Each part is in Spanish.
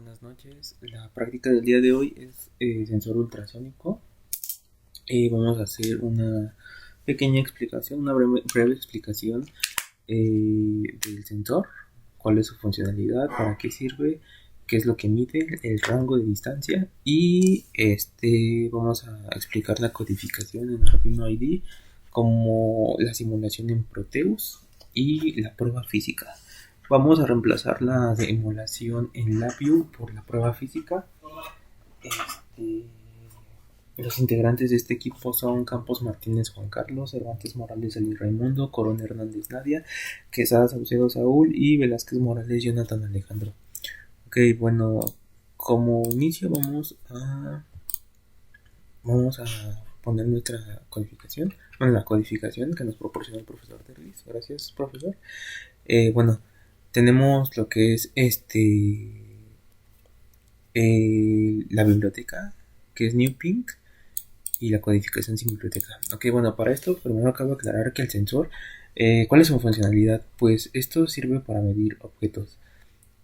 buenas noches. La práctica del día de hoy es sensor ultrasónico. Vamos a hacer una pequeña explicación, una breve explicación del sensor, cuál es su funcionalidad, para qué sirve, qué es lo que mide, el rango de distancia y vamos a explicar la codificación en Arduino IDE, como la simulación en Proteus y la prueba física. Vamos a reemplazar la simulación en LabVIEW por la prueba física. Los integrantes de este equipo son Campos Martínez Juan Carlos, Cervantes Morales Eli Raimundo, Corona Hernández Nadia, Quesada Saucedo Saúl y Velázquez Morales Jonathan Alejandro. Ok, bueno, como inicio vamos a poner nuestra codificación, la codificación que nos proporciona el profesor Terlis. Gracias, profesor. Bueno, tenemos lo que es la biblioteca, que es New Pink, y la codificación sin biblioteca. Ok, bueno, para esto primero acabo de aclarar que el sensor, ¿cuál es su funcionalidad? Pues esto sirve para medir objetos.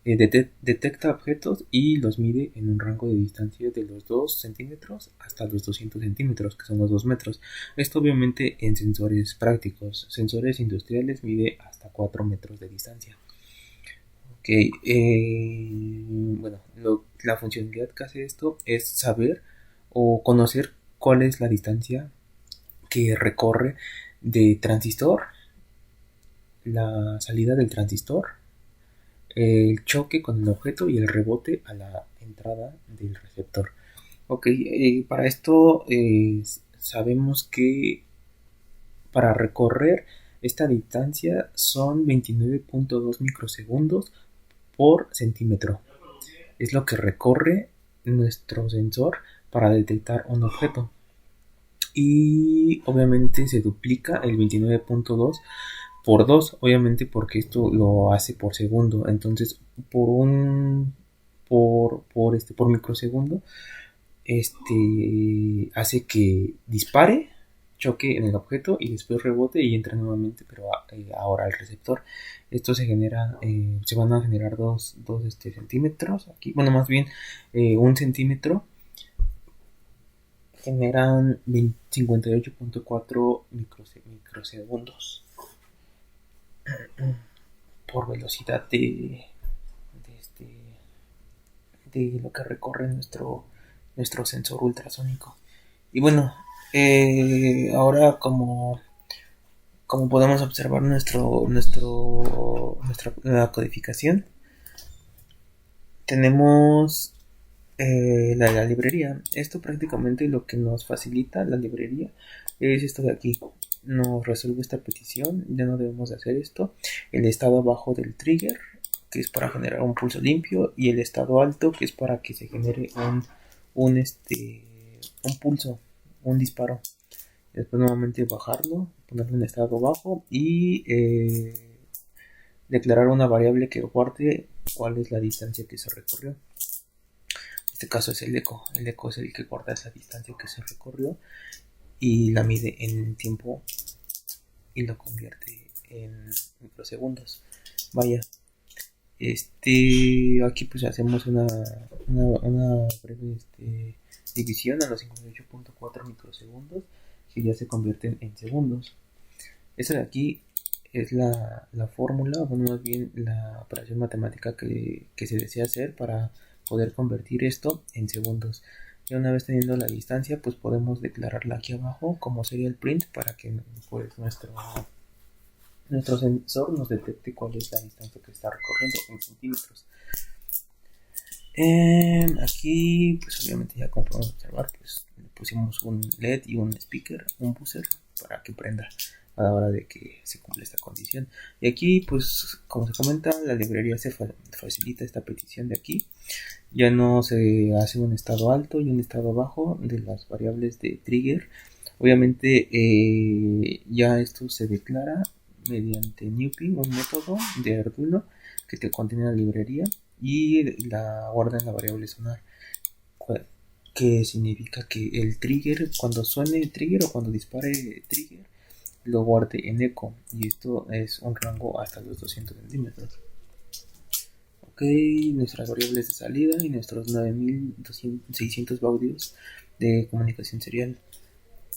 Detecta objetos y los mide en un rango de distancia de los 2 centímetros hasta los 200 centímetros, que son los 2 metros. Esto obviamente en sensores prácticos. Sensores industriales mide hasta 4 metros de distancia. Ok, bueno, la funcionalidad que hace esto es saber o conocer cuál es la distancia que recorre de transistor, la salida del transistor, el choque con el objeto y el rebote a la entrada del receptor. Ok, para esto sabemos que para recorrer esta distancia son 29.2 microsegundos por centímetro. Es lo que recorre nuestro sensor para detectar un objeto. Y obviamente se duplica el 29.2 por 2, obviamente porque esto lo hace por segundo. Entonces, por microsegundo, hace que dispare, choque en el objeto y después rebote y entre nuevamente, pero ahora al receptor. Esto se genera, se van a generar dos centímetros aquí, bueno, más bien 1 centímetro generan 58.4 microsegundos por velocidad de lo que recorre nuestro sensor ultrasónico. Y bueno, ahora como podemos observar nuestra codificación, tenemos la librería. Esto prácticamente lo que nos facilita la librería es esto de aquí. Nos resuelve esta petición, ya no debemos de hacer esto. El estado bajo del trigger, que es para generar un pulso limpio, y el estado alto, que es para que se genere un pulso, un disparo. Después nuevamente bajarlo, ponerlo en estado bajo y declarar una variable que guarde cuál es la distancia que se recorrió. En este caso es el eco. El eco es el que guarda esa distancia que se recorrió y la mide en tiempo y lo convierte en microsegundos. Vaya, aquí pues hacemos una breve división a los 58.4 microsegundos, que ya se convierten en segundos. Esta de aquí es la fórmula, bueno, más bien la operación matemática que se desea hacer para poder convertir esto en segundos. Y una vez teniendo la distancia, pues podemos declararla aquí abajo como sería el print, para que pues nuestro sensor nos detecte cuál es la distancia que está recorriendo en centímetros. Aquí pues obviamente ya como podemos observar, pues le pusimos un LED y un speaker, un buzzer, para que prenda a la hora de que se cumpla esta condición. Y aquí pues como se comenta, la librería se facilita esta petición de aquí. Ya no se hace un estado alto y un estado bajo de las variables de trigger. Obviamente ya esto se declara mediante NewPing, un método de Arduino que te contiene la librería y la guarda en la variable sonar, que significa que el trigger, cuando suene el trigger o cuando dispare el trigger, lo guarde en eco, y esto es un rango hasta los 200 centímetros. Ok, nuestras variables de salida y nuestros 9600 baudios de comunicación serial.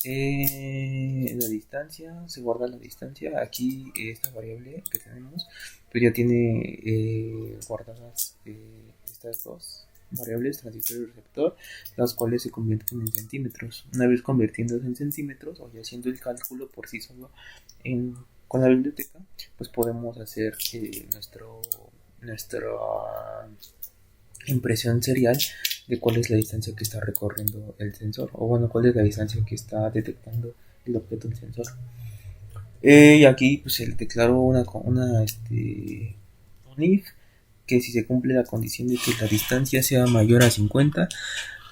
La distancia, se guarda la distancia. Aquí esta variable que tenemos, pues ya tiene guardadas estas dos variables, transistor y receptor, las cuales se convierten en centímetros. Una vez convirtiéndose en centímetros o ya haciendo el cálculo por sí solo con la biblioteca, pues podemos hacer nuestra impresión serial de cuál es la distancia que está recorriendo el sensor, o bueno, cuál es la distancia que está detectando el objeto del sensor. Y aquí pues se declaró un if, que si se cumple la condición de que la distancia sea mayor a 50,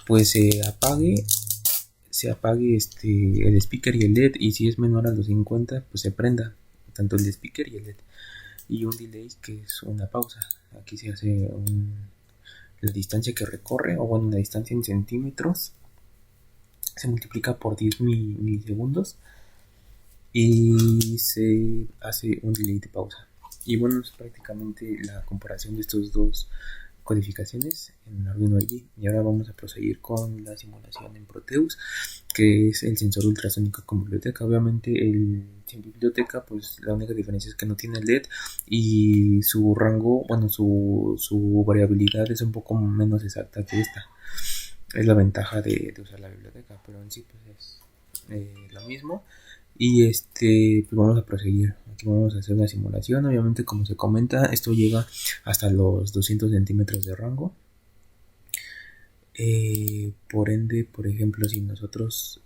pues se apague el speaker y el LED, y si es menor a los 50, pues se prenda tanto el speaker y el LED. Y un delay, que es una pausa. Aquí se hace la distancia que recorre, o bueno, la distancia en centímetros, se multiplica por 10 milisegundos y se hace un delay de pausa. Y bueno, es prácticamente la comparación de estos dos codificaciones en Arduino IDE. Y ahora vamos a proseguir con la simulación en Proteus, que es el sensor ultrasónico con biblioteca. Obviamente sin biblioteca, pues la única diferencia es que no tiene LED y su rango, bueno, su variabilidad es un poco menos exacta que esta. Es la ventaja de usar la biblioteca, pero en sí pues es lo mismo. Y pues vamos a proseguir. Aquí vamos a hacer una simulación. Obviamente, como se comenta, esto llega hasta los 200 centímetros de rango. Por ende, por ejemplo, si nosotros,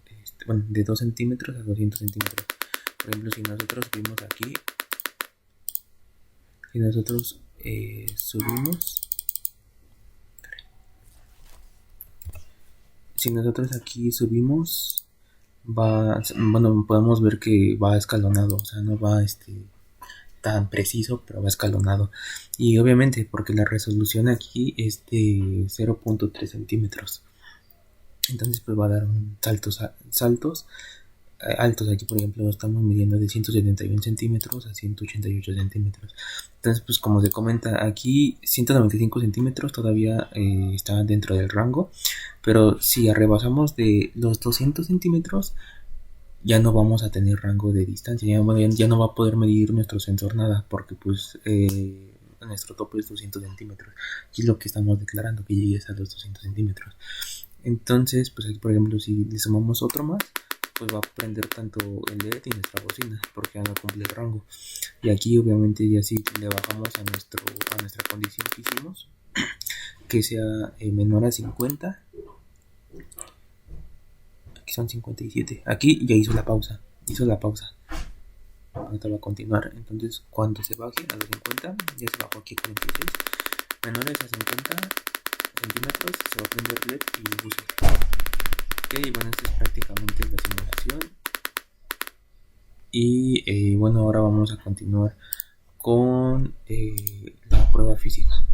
bueno, de 2 centímetros a 200 centímetros. Por ejemplo, si nosotros vimos aquí, si nosotros subimos, si nosotros aquí subimos, bueno, podemos ver que va escalonado, o sea, no va tan preciso, pero va escalonado. Y obviamente porque la resolución aquí es de 0.3 centímetros, entonces pues va a dar saltos altos. Aquí por ejemplo estamos midiendo de 171 centímetros a 188 centímetros. Entonces pues como se comenta aquí, 195 centímetros todavía está dentro del rango, pero si rebasamos de los 200 centímetros ya no vamos a tener rango de distancia, ya no va a poder medir nuestro sensor nada, porque pues nuestro tope es 200 centímetros. Aquí es lo que estamos declarando, que llegue a los 200 centímetros. Entonces, pues aquí por ejemplo, si le sumamos otro más, pues va a prender tanto el LED y nuestra bocina, porque ya no cumple el rango. Y aquí obviamente ya si le bajamos a nuestra condición que hicimos, que sea menor a 50, aquí son 57, aquí ya hizo la pausa. Ahorita va a continuar. Entonces cuando se baje a los 50, ya se bajó aquí a 46, menores a 50 centímetros se va a prender LED y buzzer. Ok, bueno, esta es prácticamente la simulación. Y bueno, ahora vamos a continuar con la prueba física.